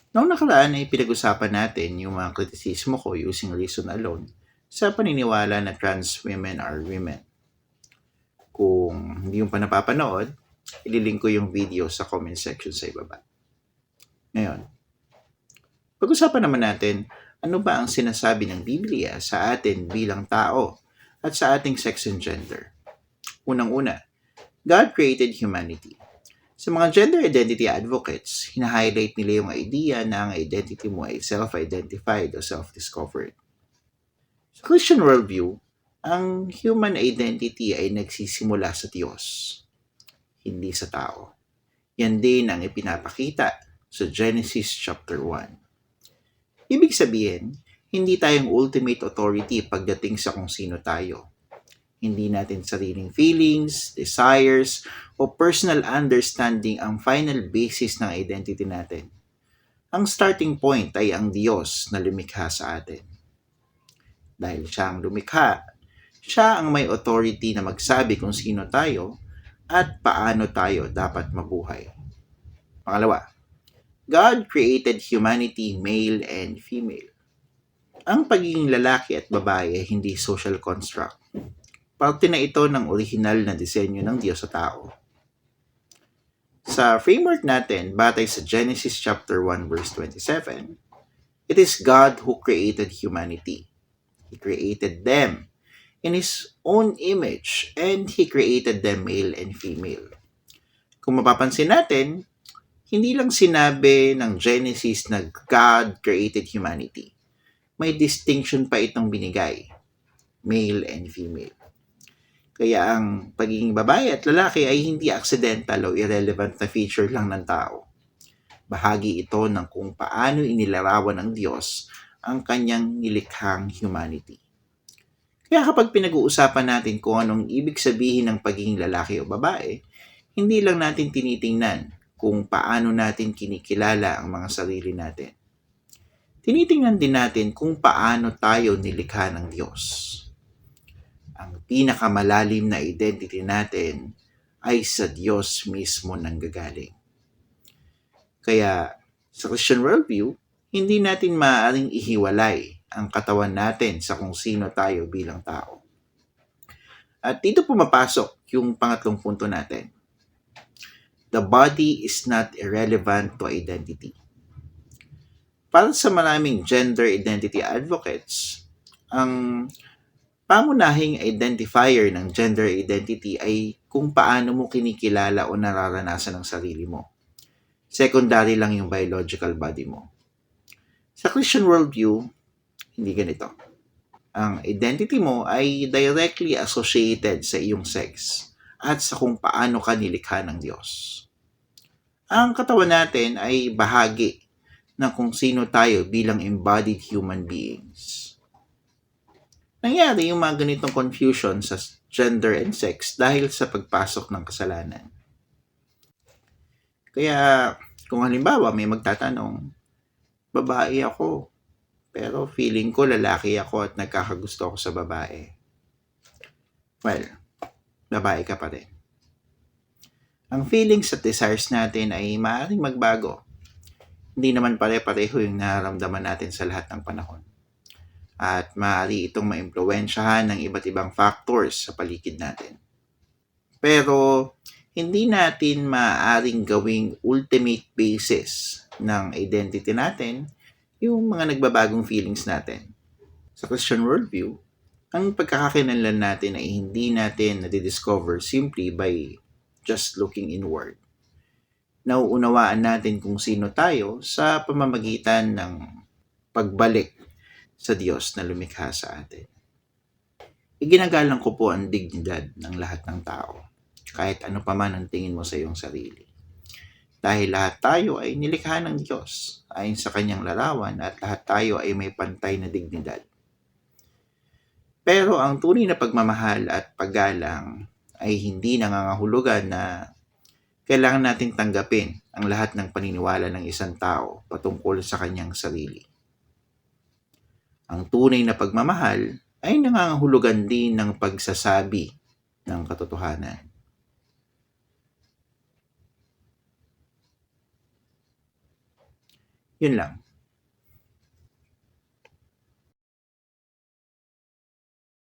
Noong nakaraan ay pinag-usapan natin yung mga kritisismo ko using reason alone sa paniniwala na trans women are women. Kung hindi yung pa napapanood, ililink ko yung video sa comment section sa ibaba. Ngayon, pag-usapan naman natin ano ba ang sinasabi ng Biblia sa atin bilang tao at sa ating sex and gender. Unang-una, God created humanity. Sa mga gender identity advocates, hina-highlight nila yung idea na ang identity mo ay self-identified o self-discovered. Sa Christian worldview, ang human identity ay nagsisimula sa Diyos, hindi sa tao. Yan din ang ipinapakita sa Genesis chapter 1. Ibig sabihin, hindi tayong ultimate authority pagdating sa kung sino tayo. Hindi natin sariling feelings, desires, o personal understanding ang final basis ng identity natin. Ang starting point ay ang Diyos na lumikha sa atin. Dahil siya ang lumikha, siya ang may authority na magsabi kung sino tayo at paano tayo dapat mabuhay. Pangalawa, God created humanity male and female. Ang pagiging lalaki at babae ay hindi social construct. Parte na ito ng original na disenyo ng Diyos sa tao. Sa framework natin, batay sa Genesis chapter 1 verse 27, it is God who created humanity. He created them in His own image and He created them male and female. Kung mapapansin natin, hindi lang sinabi ng Genesis na God created humanity. May distinction pa itong binigay, male and female. Kaya ang pagiging babae at lalaki ay hindi accidental o irrelevant na feature lang ng tao. Bahagi ito ng kung paano inilarawan ng Diyos ang kanyang nilikhang humanity. Kaya kapag pinag-uusapan natin kung anong ibig sabihin ng pagiging lalaki o babae, hindi lang natin tinitingnan kung paano natin kinikilala ang mga sarili natin. Tinitingnan din natin kung paano tayo nilikha ng Diyos. Ang pinakamalalim na identity natin ay sa Diyos mismo nanggagaling. Kaya sa Christian worldview, hindi natin maaaring ihiwalay ang katawan natin sa kung sino tayo bilang tao. At dito pumapasok yung pangatlong punto natin. The body is not irrelevant to identity. Para sa maraming gender identity advocates, ang pangunahing identifier ng gender identity ay kung paano mo kinikilala o nararanasan ang sarili mo. Secondary lang yung biological body mo. Sa Christian worldview, hindi ganito. Ang identity mo ay directly associated sa iyong sex at sa kung paano ka nilikha ng Diyos. Ang katawan natin ay bahagi ng kung sino tayo bilang embodied human beings. Nangyari yung mga ganitong confusion sa gender and sex dahil sa pagpasok ng kasalanan. Kaya kung halimbawa may magtatanong, babae ako, pero feeling ko lalaki ako at nagkakagusto ako sa babae. Well, babae ka pa rin. Ang feelings at desires natin ay maaaring magbago. Hindi naman pare-pareho yung nararamdaman natin sa lahat ng panahon. At maaari itong maimpluwensyahan ng iba't ibang factors sa paligid natin. Pero hindi natin maaaring gawing ultimate basis ng identity natin yung mga nagbabagong feelings natin. Sa Christian worldview, ang pagkakakilanlan natin ay hindi natin nadidiscover simply by just looking inward. Nauunawaan natin kung sino tayo sa pamamagitan ng pagbalik sa Diyos na lumikha sa atin. Iginagalang ko po ang dignidad ng lahat ng tao, kahit ano pa man ang tingin mo sa iyong sarili. Dahil lahat tayo ay nilikha ng Diyos ayon sa kanyang larawan at lahat tayo ay may pantay na dignidad. Pero ang tunay na pagmamahal at paggalang ay hindi nangangahulugan na kailangan nating tanggapin ang lahat ng paniniwala ng isang tao patungkol sa kanyang sarili. Ang tunay na pagmamahal ay nangangahulugan din ng pagsasabi ng katotohanan. Yun lang.